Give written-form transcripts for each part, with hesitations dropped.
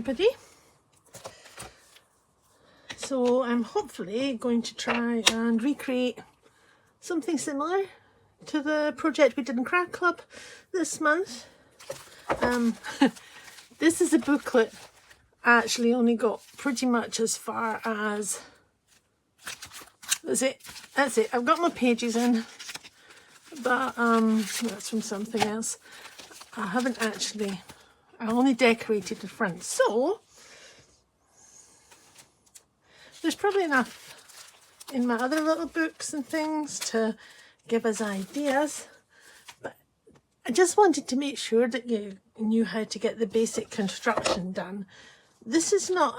everybody. So I'm hopefully going to try and recreate something similar to the project we did in Craft Club this month. This is a booklet. I actually only got pretty much as far as, that's it, I've got my pages in, but that's from something else. I haven't actually, I only decorated the front, so there's probably enough in my other little books and things to give us ideas, but I just wanted to make sure that you knew how to get the basic construction done. This is not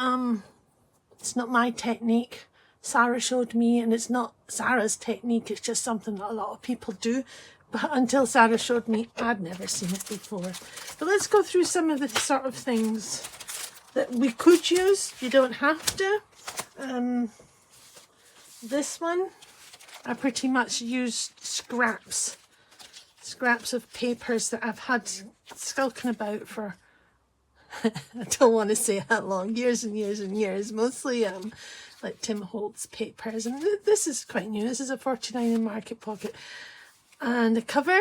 it's not my technique. Sarah showed me, and it's not Sarah's technique, it's just something that a lot of people do, but until Sarah showed me, I'd never seen it before. But let's go through some of the sort of things that we could use. You don't have to. This one, I pretty much used scraps of papers that I've had skulking about for I don't want to say how long, years and years and years, mostly like Tim Holtz papers, and this is quite new. This is a 49 in Market Pocket, and the cover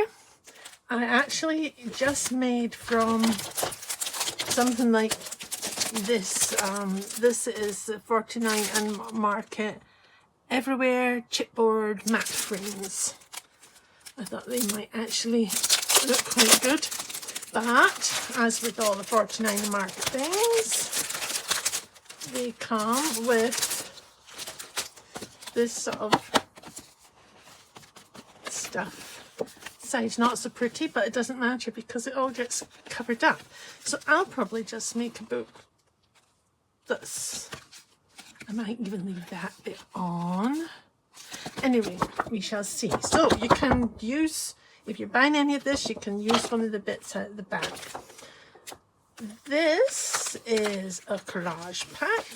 I actually just made from something like this. This is the 49 and Market Everywhere chipboard matte frames. I thought they might actually look quite good. But, as with all the 49 and Market things, they come with this sort of stuff. Side's not so pretty, but it doesn't matter because it all gets covered up. So I'll probably just make a book that's, I might even leave that bit on. Anyway, we shall see. So you can use, if you're buying any of this, you can use one of the bits out of the back. This is a collage pack,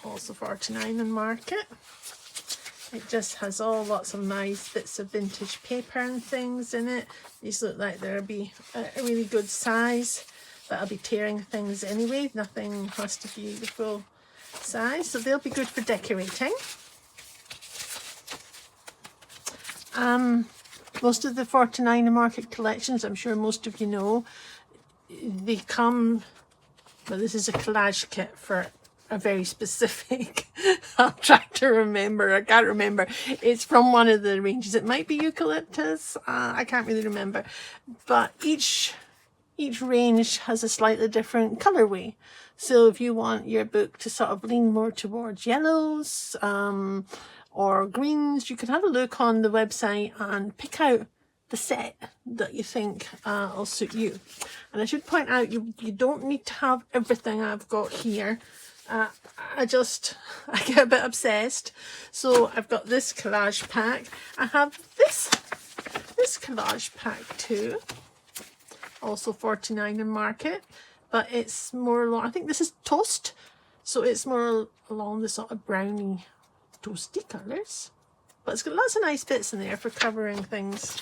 also 49 in Market. It just has lots of nice bits of vintage paper and things in it. These look like they'll be a really good size, but I'll be tearing things anyway. Nothing has to be the full size, so they'll be good for decorating. Most of the 49 in Market collections, I'm sure most of you know, they come, well, this is a collage kit for a very specific, I'll try to remember, I can't remember, it's from one of the ranges, it might be eucalyptus, I can't really remember, but each range has a slightly different colorway. So if you want your book to sort of lean more towards yellows, or greens, you can have a look on the website and pick out the set that you think will suit you. And I should point out, you don't need to have everything I've got here. I get a bit obsessed. So I've got this collage pack. I have this collage pack too, also 49 in Market, but it's more along, I think this is toast, so it's more along the sort of browny toasty colours, but it's got lots of nice bits in there for covering things,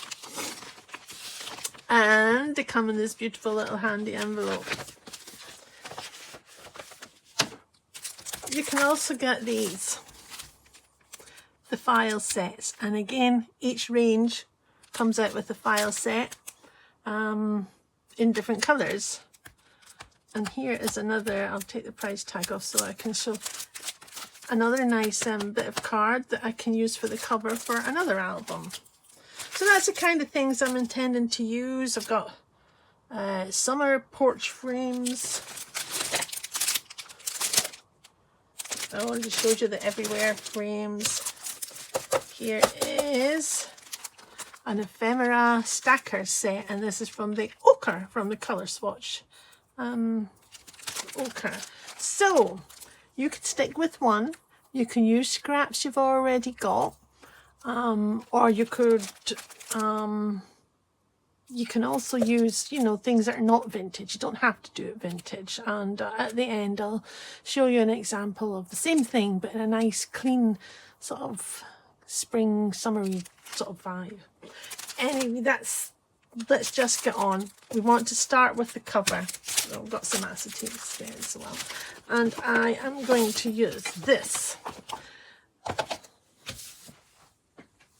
and they come in this beautiful little handy envelope. You can also get these, the file sets, and again each range comes out with a file set in different colours. And here is another, I'll take the price tag off so I can show another nice bit of card that I can use for the cover for another album. So that's the kind of things I'm intending to use. I've got summer porch frames. I already showed you the everywhere frames. Here is an ephemera stacker set, and this is from the ochre, from the colour swatch ochre. So you could stick with one, you can use scraps you've already got, or you could you can also use, you know, things that are not vintage. You don't have to do it vintage. And at the end I'll show you an example of the same thing but in a nice clean sort of spring summery sort of vibe. Anyway, that's let's just get on. We want to start with the cover. So I've got some acetate there as well. And I am going to use this.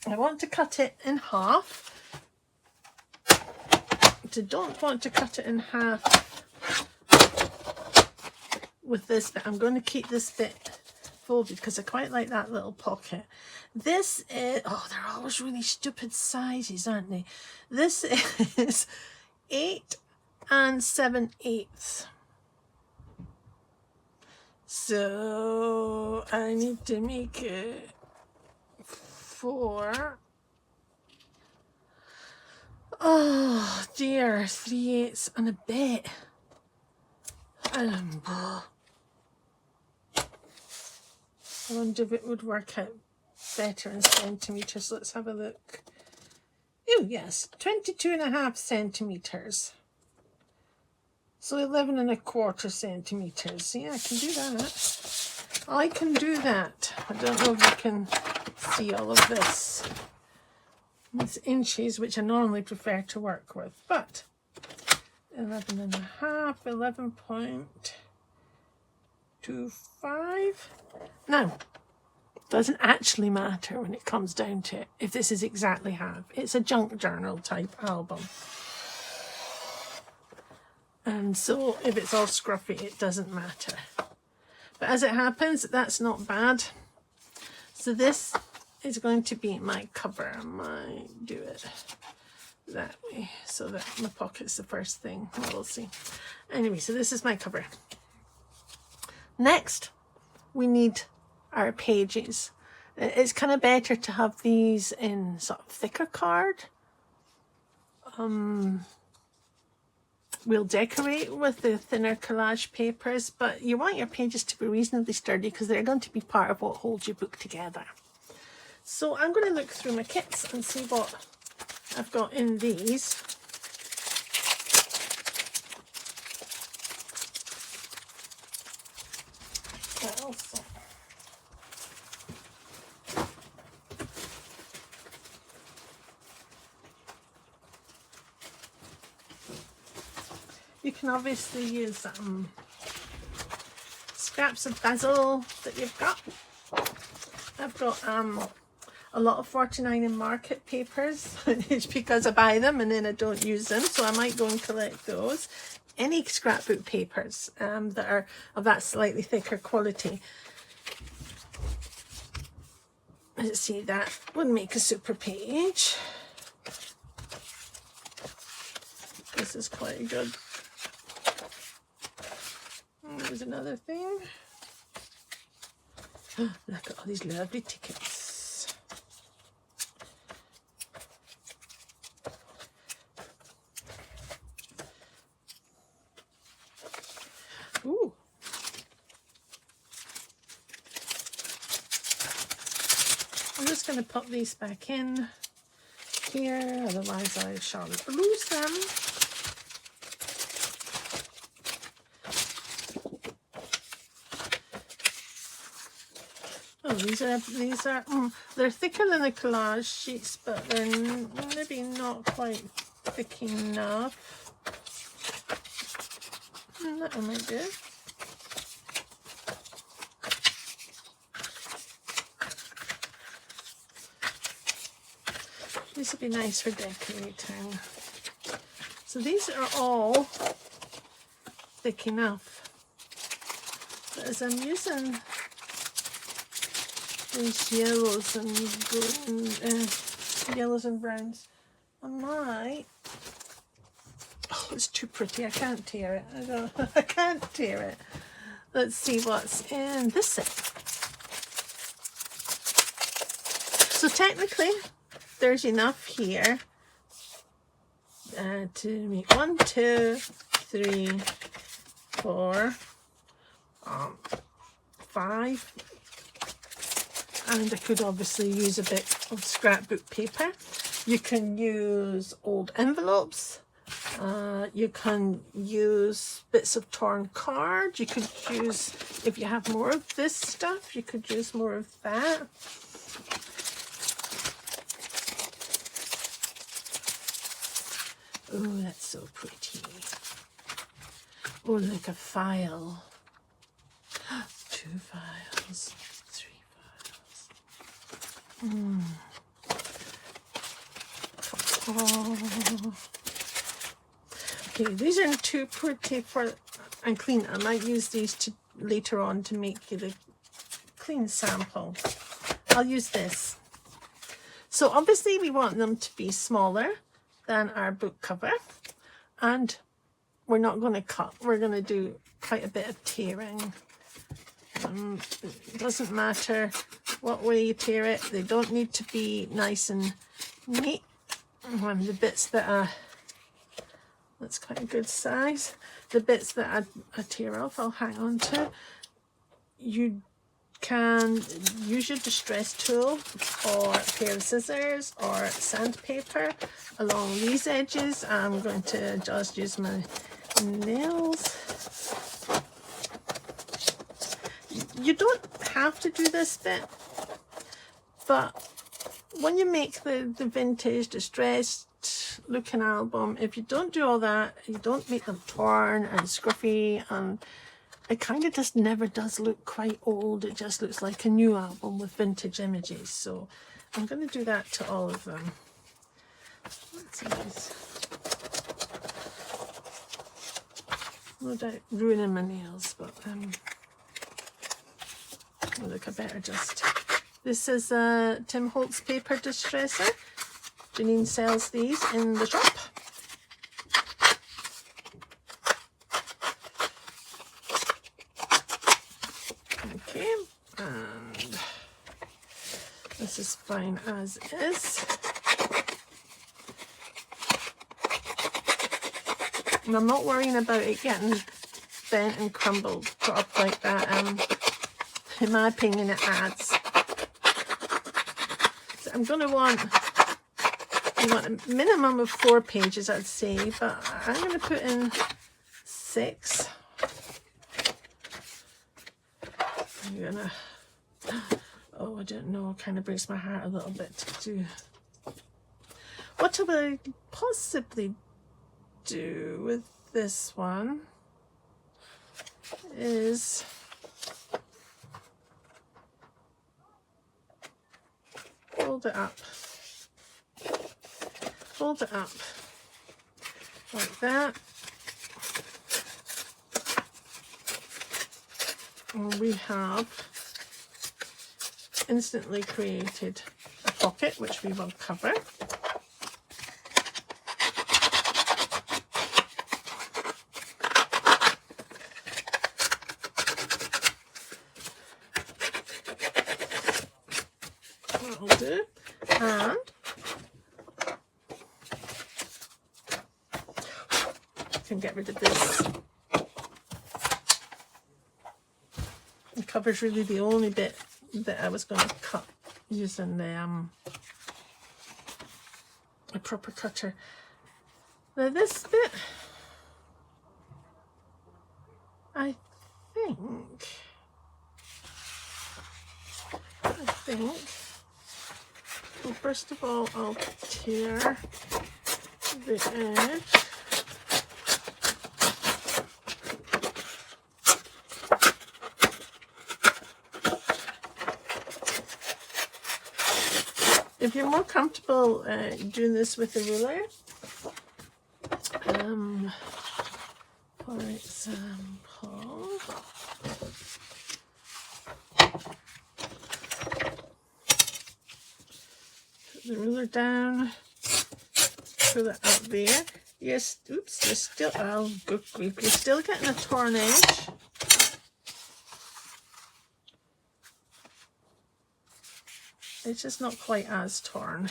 I want to cut it in half. I don't want to cut it in half with this bit. I'm going to keep this bit folded because I quite like that little pocket. This is, oh, they're always really stupid sizes, aren't they? This is 8 7/8. So I need to make it 4. Oh dear, 3/8 and a bit. I wonder if it would work out better in centimeters. Let's have a look. Oh yes, 22.5 centimeters. So 11.25 centimeters. Yeah, I can do that. I can do that. I don't know if you can see all of this. It's inches, which I normally prefer to work with, but 11.5, 11.25. Now, doesn't actually matter when it comes down to it if this is exactly half. It's a junk journal type album. And so if it's all scruffy, it doesn't matter. But as it happens, that's not bad. So this is going to be my cover. I might do it that way so that my pocket's the first thing. We'll see. Anyway, so this is my cover. Next, we need our pages. It's kind of better to have these in sort of thicker card. We'll decorate with the thinner collage papers, but you want your pages to be reasonably sturdy because they're going to be part of what holds your book together. So I'm going to look through my kits and see what I've got in these. Also, you can obviously use scraps of basil that you've got. I've got a lot of 49 in Market papers. It's because I buy them and then I don't use them, so I might go and collect those. Any scrapbook papers that are of that slightly thicker quality. Let's see, that would make a super page. This is quite good. There's another thing. Look at all these lovely tickets. Ooh. I'm just going to pop these back in here, otherwise I shall lose them. Oh, these are they're thicker than the collage sheets, but they're maybe not quite thick enough. That one might do. This would be nice for decorating. So these are all thick enough. But as I'm using these yellows and yellows and browns, I might. Oh, it's too pretty. I can't tear it. I can't tear it. Let's see what's in this set. So technically, there's enough here to make 1, 2, 3, 4, 5. And I could obviously use a bit of scrapbook paper. You can use old envelopes. You can use bits of torn card. You could use, if you have more of this stuff, you could use more of that. Oh, that's so pretty. Oh, like a file. 2 files, 3 files. Oh. Okay, these are too pretty for and clean. I might use these to later on to make you the clean sample. I'll use this. So obviously we want them to be smaller than our book cover, and we're not going to cut. We're going to do quite a bit of tearing. It doesn't matter what way you tear it. They don't need to be nice and neat. The bits that are, that's quite a good size. The bits that I tear off, I'll hang on to. You can use your distress tool or a pair of scissors or sandpaper along these edges. I'm going to just use my nails. You don't have to do this bit, but when you make the vintage distressed looking album, if you don't do all that, you don't make them torn and scruffy, and it kind of just never does look quite old. It just looks like a new album with vintage images. So I'm going to do that to all of them. Let's see these. No doubt ruining my nails, but oh, look, I better just. This is a Tim Holtz paper distresser. Janine sells these in the shop. Okay, and this is fine as is. And I'm not worrying about it getting bent and crumbled up like that. In my opinion, it adds. So I'm going to want, you want a minimum of 4 pages, I'd say, but I'm going to put in 6. I'm going to, oh, I don't know, kind of breaks my heart a little bit to do. What will I possibly do with this one is fold it up like that, and we have instantly created a pocket which we will cover. That'll do. And I can get rid of this. The cover's really the only bit that I was going to cut using the a proper cutter. Now this bit, I think, well, first of all, I'll tear the edge. If you're more comfortable doing this with a ruler, for example, put the ruler down, put it out there. Yes, oops, you're still, oh, good grief, you're still getting a torn edge. It's just not quite as torn.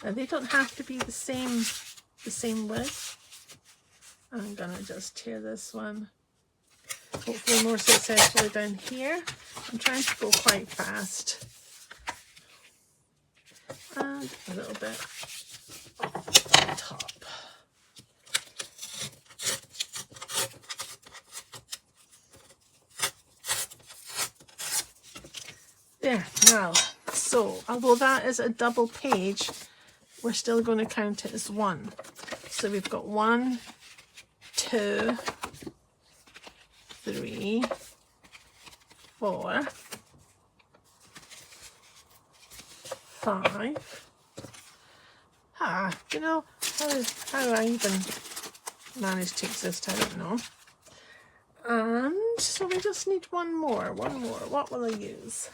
Now they don't have to be the same width. I'm gonna just tear this one, hopefully more successfully down here. I'm trying to go quite fast. And a little bit on top. There, now, so although that is a double page, we're still going to count it as 1. So we've got 1, 2, 3, 4, 5. You know, how I even managed to exist, I don't know. And so we just need one more. What will I use?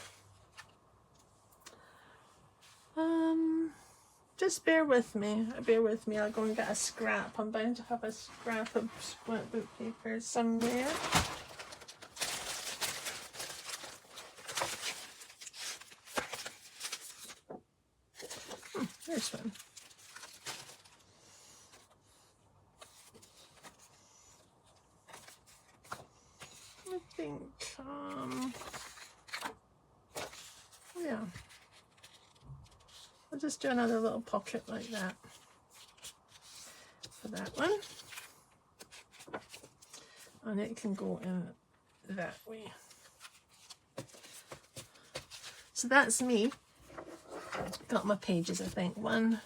Just bear with me. I'll go and get a scrap. I'm bound to have a scrap of scrapbook paper somewhere. There's one. I think, yeah. I'll just do another little pocket like that for that one. And it can go in that way. So that's me. Got my pages, I think. 1,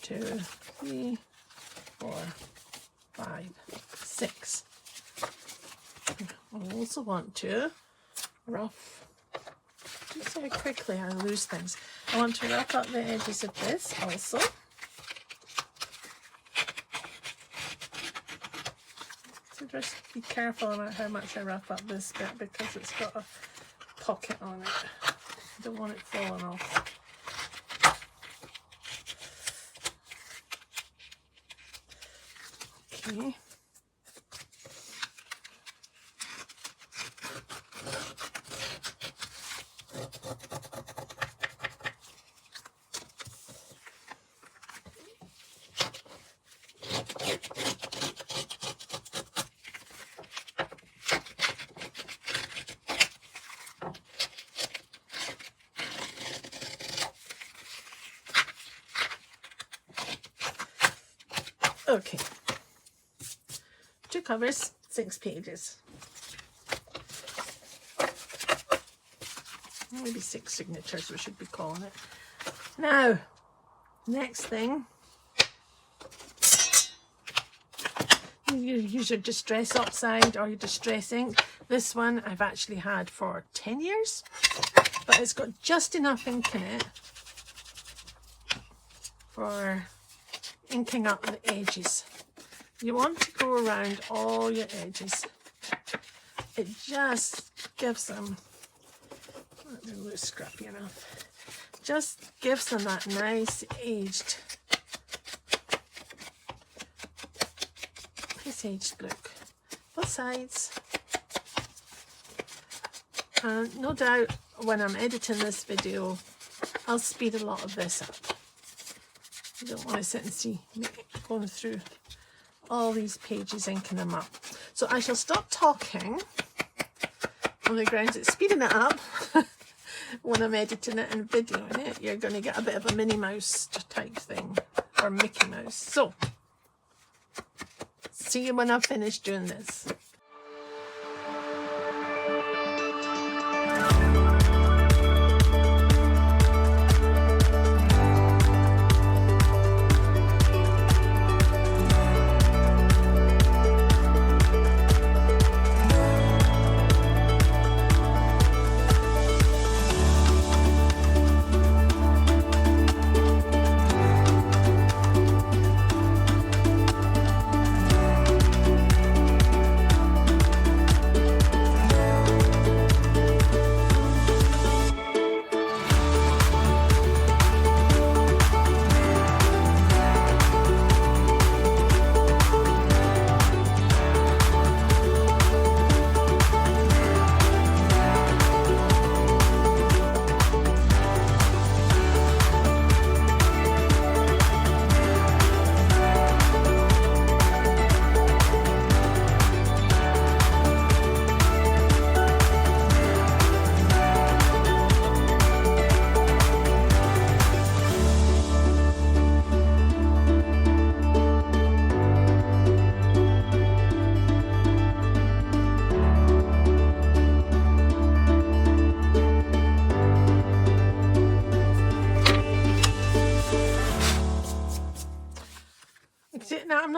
2, 3, 4, 5, 6. I also want to rough. Do you see how quickly I lose things? I want to rough up the edges of this also. So just be careful about how much I rough up this bit because it's got a pocket on it. I don't want it falling off. Okay. Okay, 2 covers, 6 pages. Maybe 6 signatures we should be calling it. Now, next thing, you use your Distress Oxide or your Distress ink. This one I've actually had for 10 years, but it's got just enough ink in it for inking up the edges. You want to go around all your edges. It just gives them, it looks scrappy enough, just gives them that nice aged look. Both sides. And no doubt when I'm editing this video I'll speed a lot of this up. You don't want to sit and see me going through all these pages, inking them up. So I shall stop talking on the grounds it's speeding it up. When I'm editing it and videoing it, you're going to get a bit of a Minnie Mouse type thing, or Mickey Mouse. So, see you when I've finished doing this.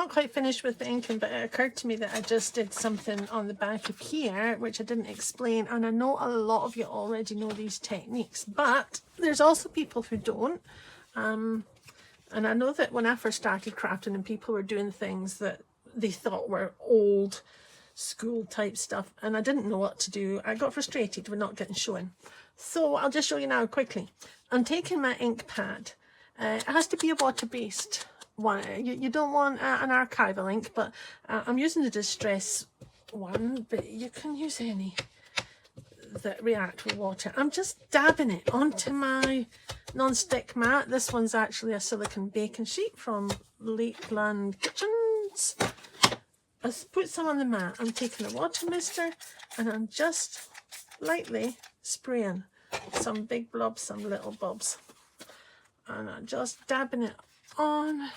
not quite finished with the inking, but it occurred to me that I just did something on the back of here which I didn't explain, and I know a lot of you already know these techniques, but there's also people who don't. And I know that when I first started crafting and people were doing things that they thought were old school type stuff and I didn't know what to do, I got frustrated with not getting shown. So I'll just show you now quickly. I'm taking my ink pad. It has to be a water-based one. You don't want an archival ink, but I'm using the Distress one, but you can use any that react with water. I'm just dabbing it onto my non-stick mat. This one's actually a silicone baking sheet from Lakeland Kitchens. I put some on the mat. I'm taking a water mister and I'm just lightly spraying some big blobs, some little blobs, and I'm just dabbing it on.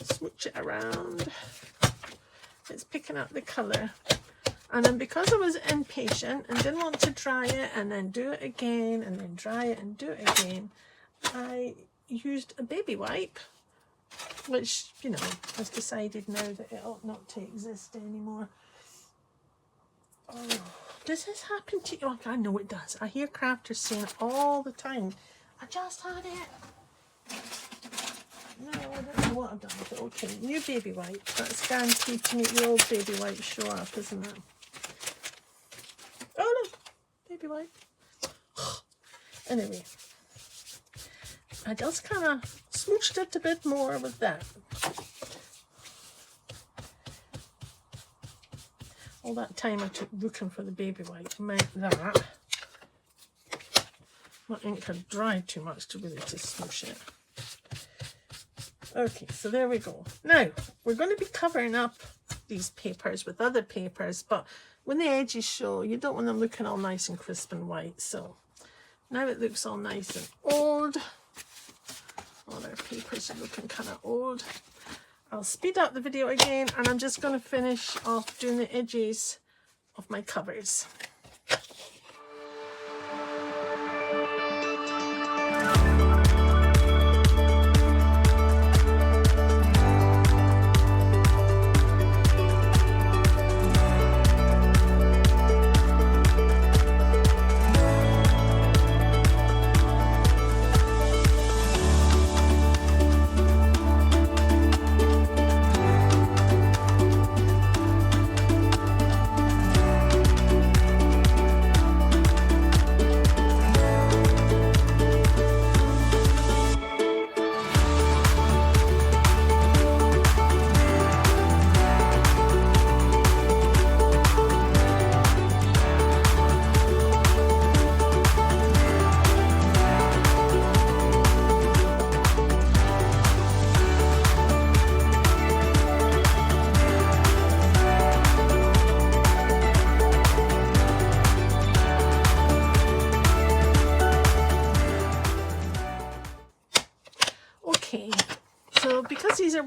Switch it around. It's picking up the colour, and then because I was impatient and didn't want to dry it and then do it again and then dry it and do it again, I used a baby wipe, which, you know, I've decided now that it ought not to exist anymore. Oh, does this happen to you? Oh, I know it does. I hear crafters saying it all the time. I just had it. No, I don't know what I've done with it. Okay, new baby wipe. That's guaranteed to make the old baby wipe show up, isn't it? Oh no, baby wipe. Anyway, I just kind of smooched it a bit more with that. All that time I took looking for the baby wipe meant that my ink had dried too much to really to smoosh it. Okay, so there we go. Now, we're going to be covering up these papers with other papers, but when the edges show, you don't want them looking all nice and crisp and white. So now it looks all nice and old. All our papers are looking kind of old. I'll speed up the video again, and I'm just going to finish off doing the edges of my covers.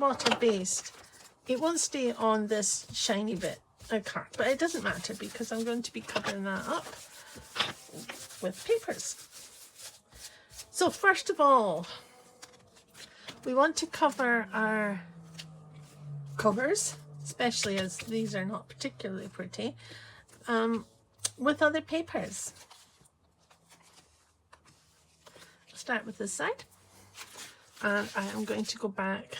Water based, it won't stay on this shiny bit of card, but it doesn't matter because I'm going to be covering that up with papers. So first of all, we want to cover our covers, especially as these are not particularly pretty, with other papers. I'll start with this side, and I am going to go back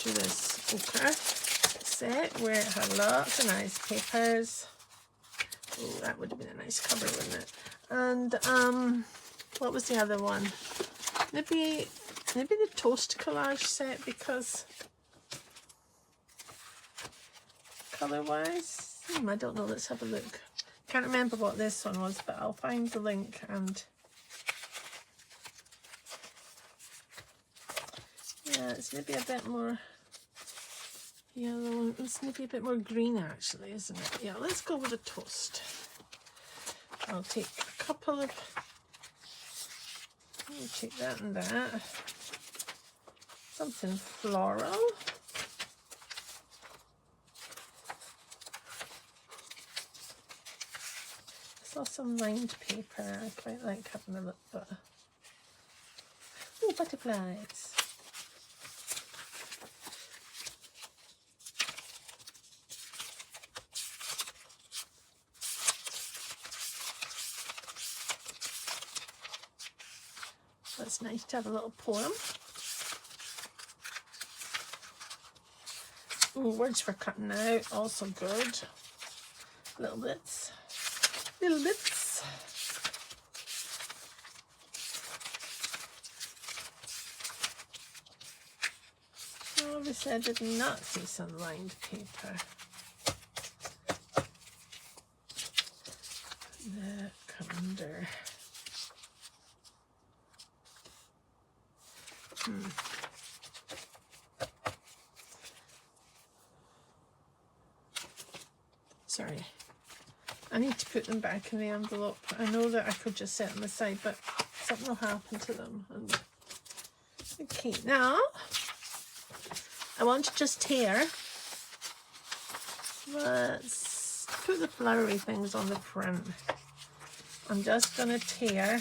to this ochre set where it had lots of nice papers. Oh, that would have been a nice cover, wouldn't it? And what was the other one? Maybe the toast collage set, because color wise, I don't know. Let's have a look. Can't remember what this one was, but I'll find the link. And yeah, it's maybe a bit more yellow. It's maybe a bit more green actually, isn't it? Yeah, let's go with a toast. I'll take a couple of, I'll take that and that. Something floral. saw some lined paper. I quite like having a look, but oh, butterflies. That's nice to have a little poem. Ooh, words for cutting out, also good. Little bits. Little bits. Obviously I did not see some lined paper. The calendar. Sorry. I need to put them back in the envelope. I know that I could just set them aside, but something will happen to them. And okay, now I want to just tear. Let's put the flowery things on the front. I'm just going to tear.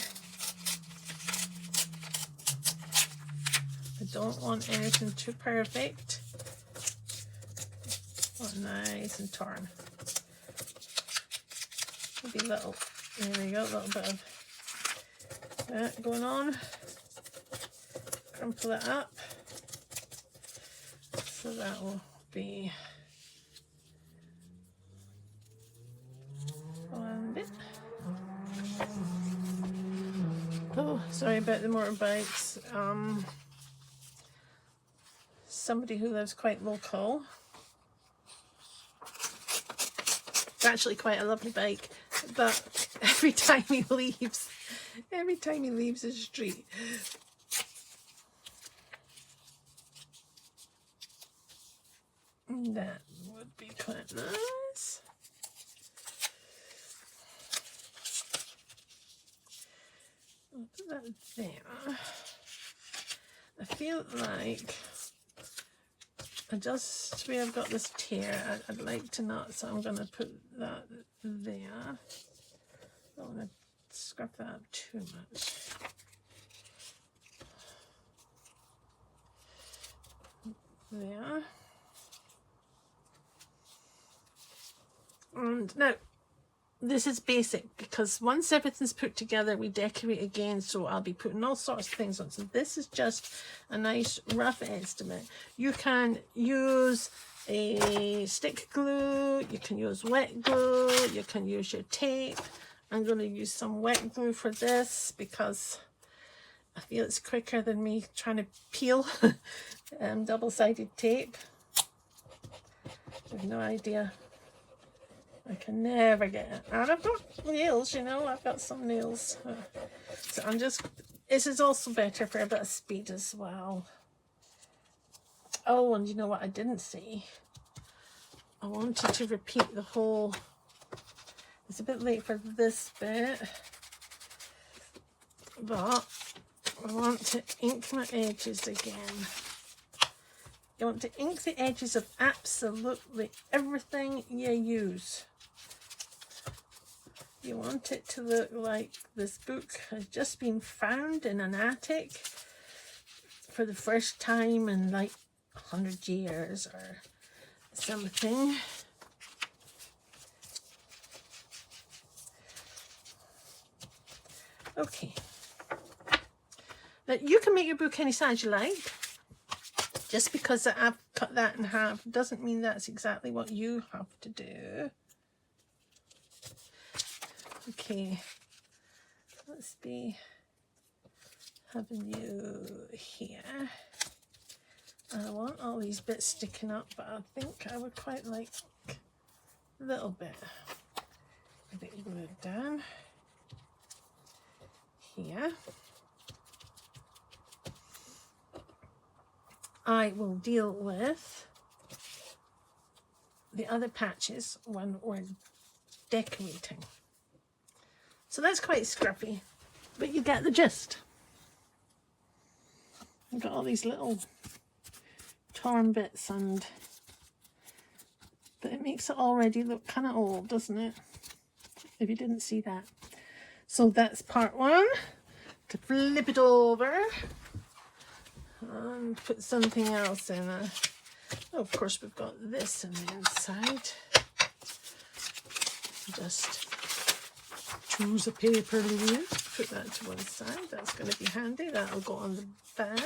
I don't want anything too perfect. Oh, nice and torn. Maybe little, there we go, a little bit of that going on. Crumple it up. So that will be one bit. Oh, sorry about the motorbikes. Somebody who lives quite local. It's actually quite a lovely bike, but every time he leaves the street, that would be quite nice. I'll put that there. I feel like just where I've got this tear, I'd like to not, so I'm going to put that there. I don't want to scrap that up too much. There. And now, this is basic because once everything's put together, we decorate again, so I'll be putting all sorts of things on. So this is just a nice rough estimate. You can use a stick glue, you can use wet glue, you can use your tape. I'm going to use some wet glue for this because I feel it's quicker than me trying to peel double-sided tape. I have no idea. I can never get it. And I've got nails, you know, I've got some nails. So I'm just, this is also better for a bit of speed as well. Oh, and you know what I didn't see? I wanted to repeat the whole, it's a bit late for this bit, but I want to ink my edges again. You want to ink the edges of absolutely everything you use. You want it to look like this book has just been found in an attic for the first time in like 100 years or something. Okay. Now you can make your book any size you like. Just because I've cut that in half doesn't mean that's exactly what you have to do. Okay, let's be having you here. I want all these bits sticking up, but I think I would quite like a little bit of it glued down here. I will deal with the other patches when we're decorating. So that's quite scruffy, but you get the gist. I've got all these little torn bits, but it makes it already look kind of old, doesn't it? if you didn't see that. So that's part one. To flip it over and put something else in it. Oh, of course, we've got this on the inside. Just choose a paper, Louise. Put that to one side. That's going to be handy. That'll go on the back.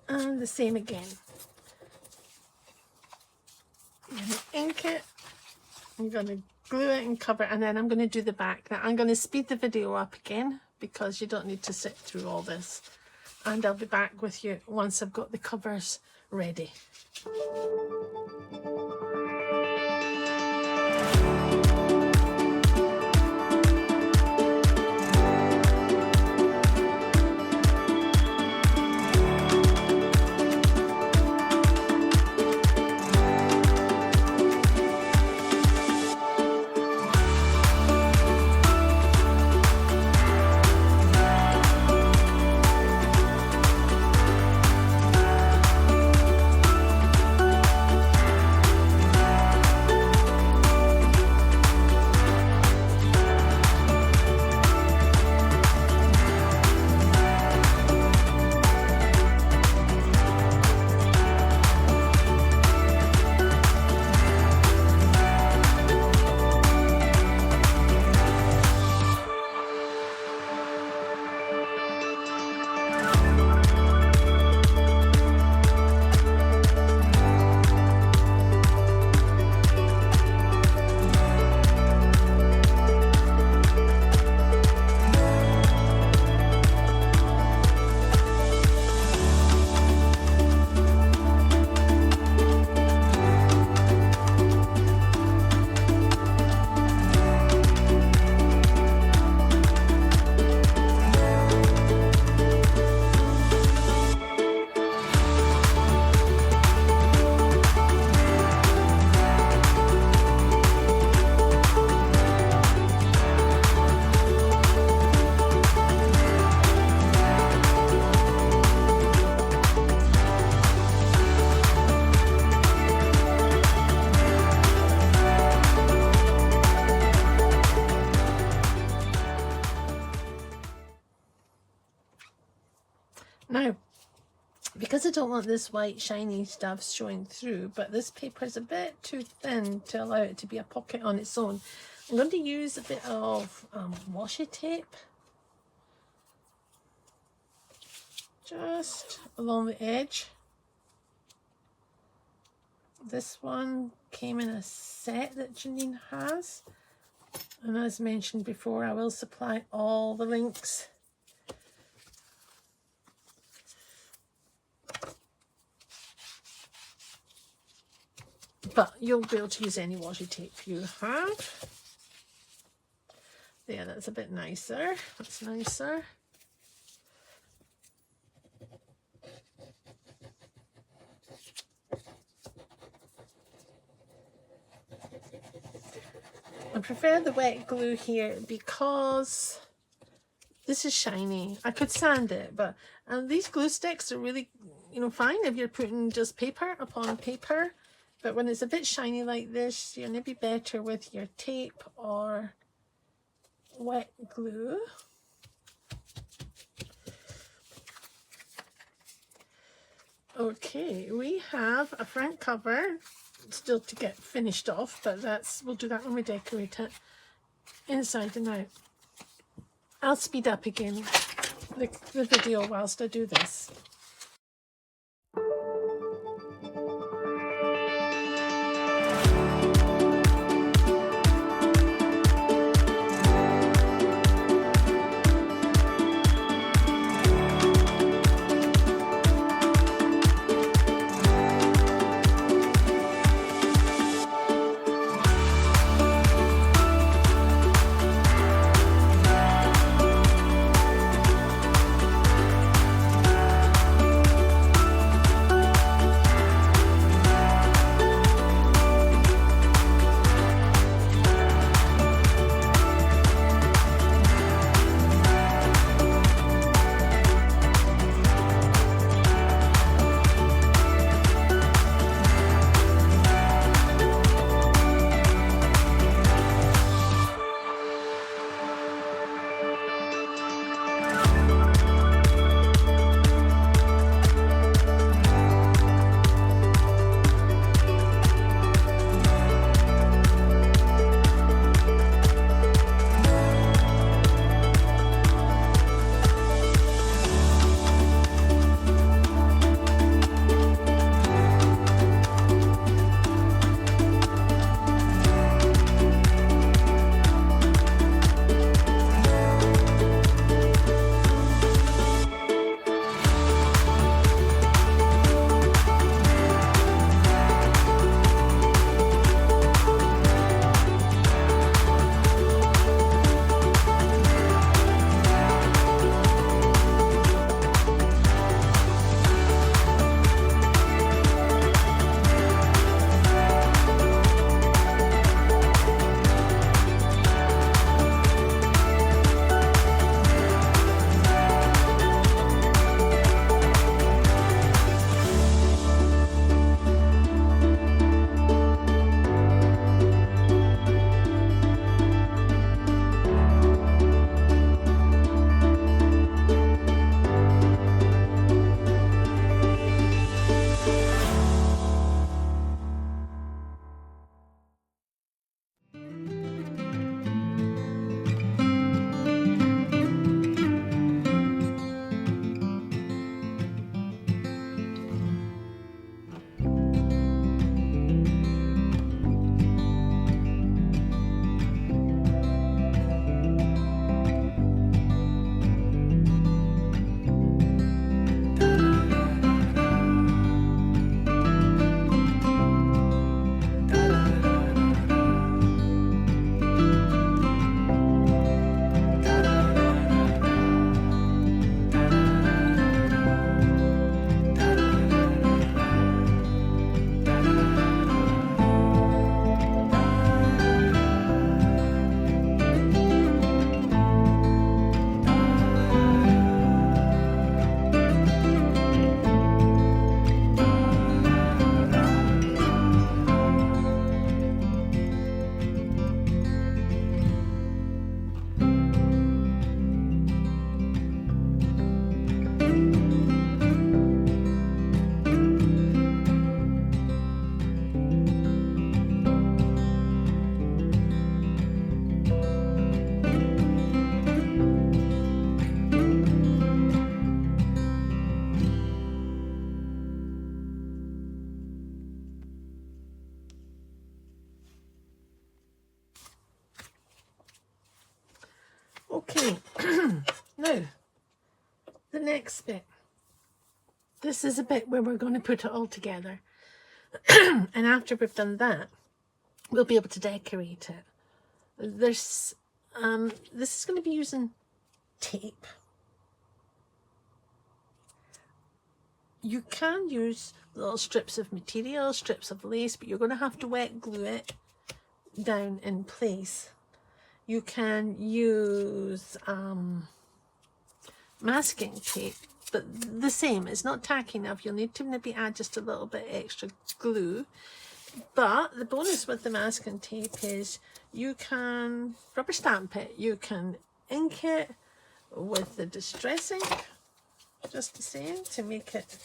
And the same again. I'm going to ink it. I'm going to glue it and cover it, and then I'm going to do the back. Now I'm going to speed the video up again because you don't need to sit through all this. And I'll be back with you once I've got the covers ready. Now, because I don't want this white shiny stuff showing through, but this paper is a bit too thin to allow it to be a pocket on its own, I'm going to use a bit of washi tape just along the edge. This one came in a set that Janine has, and as mentioned before, I will supply all the links. But you'll be able to use any washi tape you have. Yeah, that's a bit nicer. That's nicer. I prefer the wet glue here because this is shiny. I could sand it, but these glue sticks are really, fine if you're putting just paper upon paper. But when it's a bit shiny like this, you're maybe better with your tape or wet glue. Okay, we have a front cover still to get finished off, but we'll do that when we decorate it inside and out. I'll speed up again the video whilst I do this. Okay, now the next bit. This is a bit where we're going to put it all together. And after we've done that, we'll be able to decorate it. This is going to be using tape. You can use little strips of material, strips of lace, but you're going to have to wet glue it down in place. You can use masking tape, but the same, it's not tacky enough. You'll need to maybe add just a little bit extra glue. But the bonus with the masking tape is you can rubber stamp it, you can ink it with the distress ink, just the same, to make it.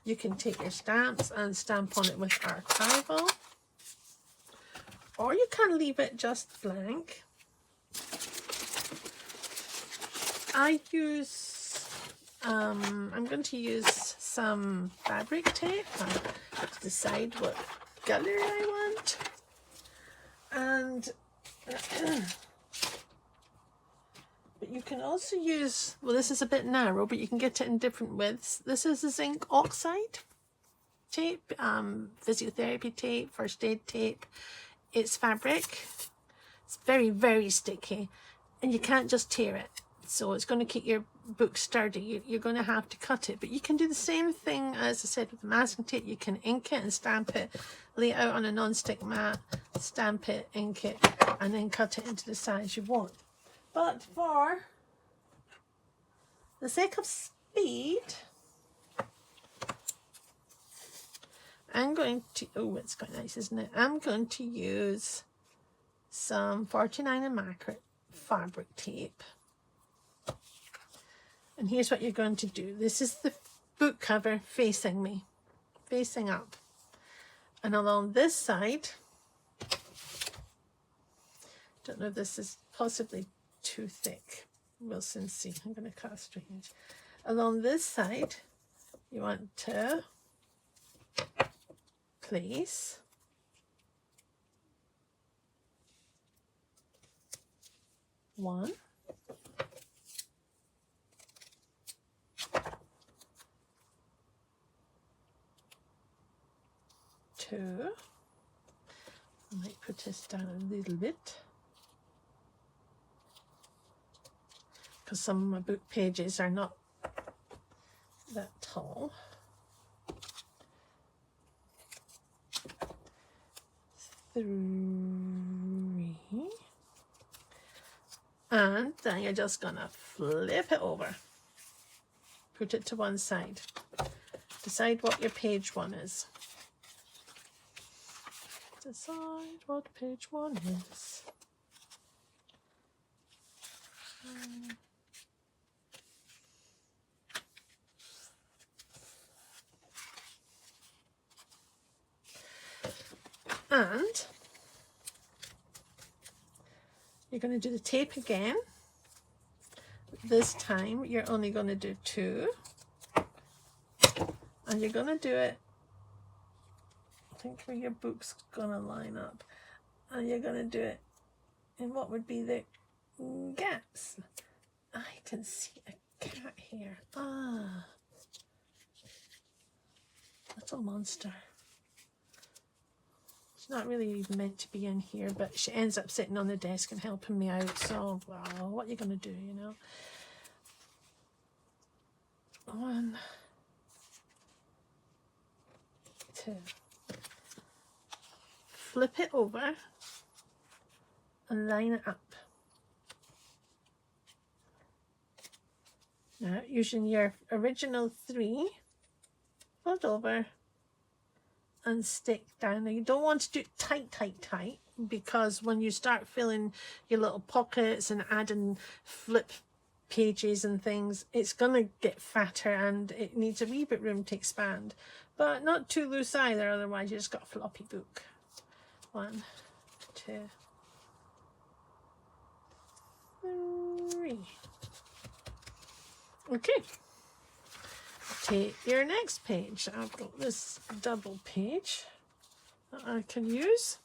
You can take your stamps and stamp on it with archival, or you can leave it just blank. I use, I'm going to use some fabric tape to decide what color I want. And but you can also use, well, this is a bit narrow, but you can get it in different widths. This is a zinc oxide tape, physiotherapy tape, first aid tape. It's fabric. It's very, very sticky, and you can't just tear it. So it's going to keep your book sturdy. You're going to have to cut it, but you can do the same thing as I said with the masking tape. You can ink it and stamp it, lay it out on a non-stick mat, stamp it, ink it, and then cut it into the size you want. But for the sake of speed, I'm going to, oh, it's quite nice, isn't it? I'm going to use some 49 and Margaret fabric tape. And here's what you're going to do. This is the book cover facing me, facing up. And along this side, don't know if this is possibly too thick. We'll soon see. I'm going to cut a straight edge. Along this side, you want to place one, two, I might put this down a little bit because some of my book pages are not that tall. Three, and then you're just gonna flip it over, put it to one side, decide what your page one is. Decide what page one is. And you're going to do the tape again. This time you're only going to do two, and you're going to do it, I think, where your book's going to line up, and you're going to do it in what would be the gaps. I can see a cat here. Ah, little monster. She's not really even meant to be in here, but she ends up sitting on the desk and helping me out. So, well, what are you going to do, you know? One, two. Flip it over and line it up. Now, using your original three, fold over and stick down. Now, you don't want to do it tight, because when you start filling your little pockets and adding flip pages and things, it's going to get fatter and it needs a wee bit room to expand. But not too loose either, otherwise you just got a floppy book. One, two, three. Okay. Take your next page. I've got this double page that I can use,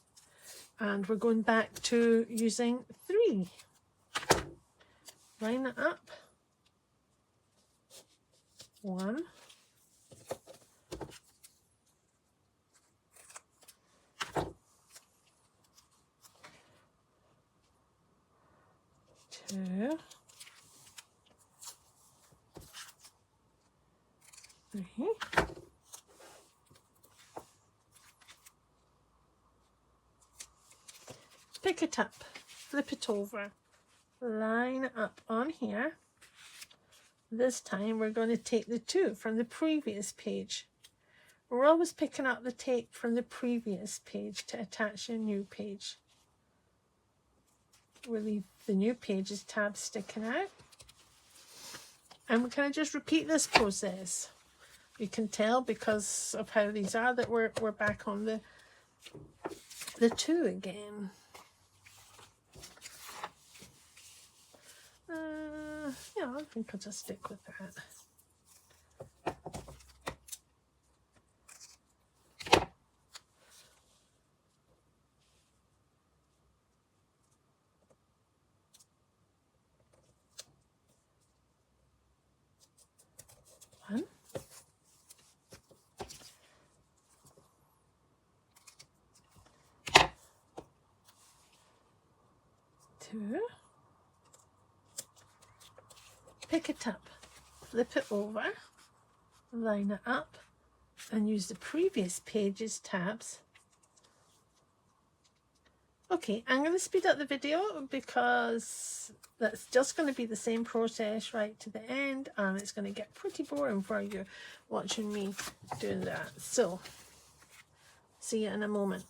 and we're going back to using three. line it up. 1, 2, 3, pick it up, flip it over, line it up on here. This time we're going to take the 2 from the previous page. We're always picking up the tape from the previous page to attach a new page. We'll leave the new page's tab sticking out. And we're going to just repeat this process. You can tell because of how these are that we're back on the 2 again. Yeah, I think I'll just stick with that. One, 2, pick it up, flip it over, line it up, and use the previous page's tabs. Okay, I'm going to speed up the video because that's just going to be the same process right to the end, and it's going to get pretty boring for you watching me doing that. So, see you in a moment.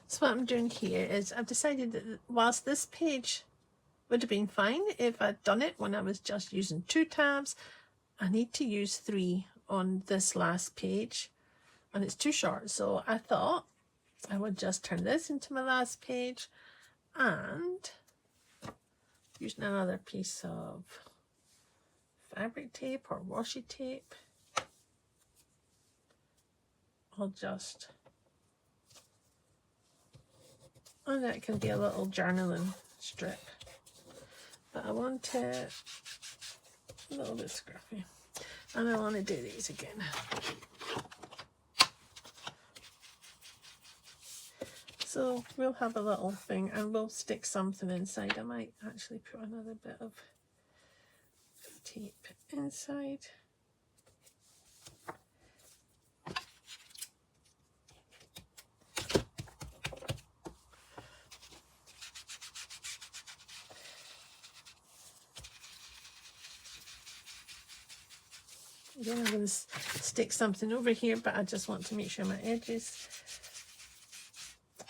So what I'm doing here is I've decided that whilst this page would have been fine if I'd done it when I was just using 2 tabs, I need to use 3 on this last page and it's too short, so I thought I would just turn this into my last page and using another piece of fabric tape or washi tape, I'll just, and that can be a little journaling strip, but I want it a little bit scruffy and I want to do these again. So we'll have a little thing and we'll stick something inside. I might actually put another bit of tape inside. Again, I'm going to stick something over here, but I just want to make sure my edges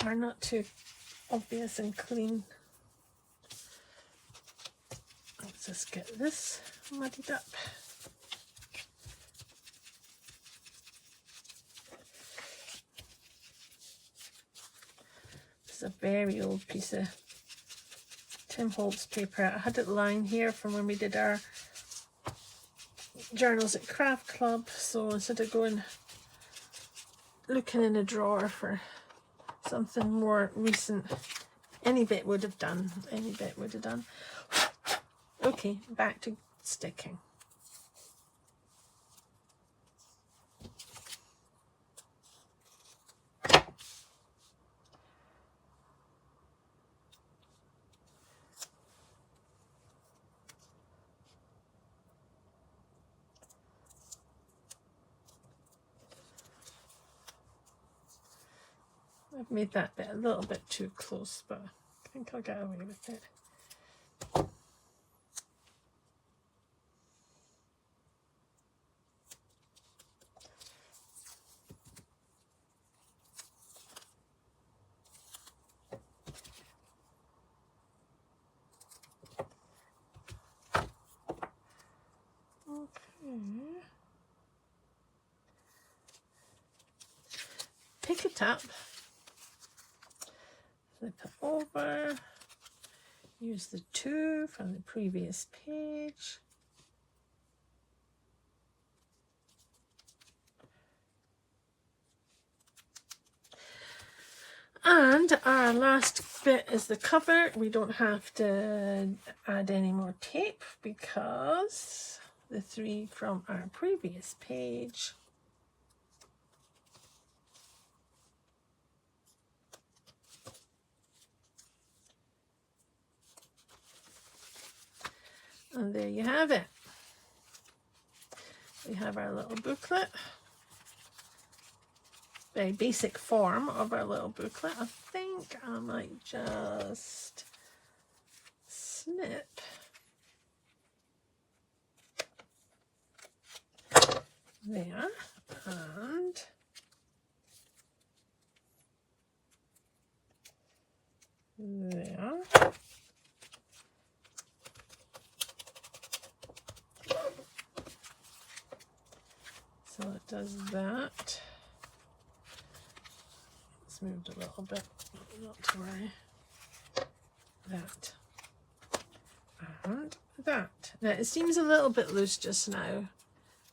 are not too obvious and clean. Let's just get this muddied up. a very old piece of Tim Holtz paper. I had it lying here from when we did our journals at Craft Club, so instead of going looking in a drawer for something more recent, any bit would have done. Any bit would have done. Okay, back to sticking. I've made that bit a little bit too close, but I think I'll get away with it. Okay. Pick it up. Flip it over, use the 2 from the previous page. And our last bit is the cover. We don't have to add any more tape because the 3 from our previous page and there you have it. We have our little booklet. Very basic form of our little booklet. I think I might just snip there and there. So it does that. It's moved a little bit, not to worry. That and that. Now it seems a little bit loose just now.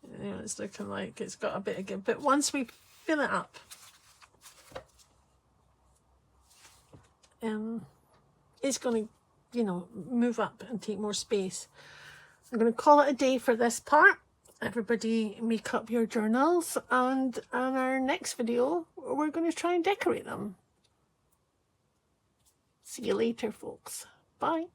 You know, it's looking like it's got a bit of give, but once we fill it up, it's going to, you know, move up and take more space. I'm going to call it a day for this part. Everybody make up your journals, and on our next video we're going to try and decorate them. See you later, folks. Bye.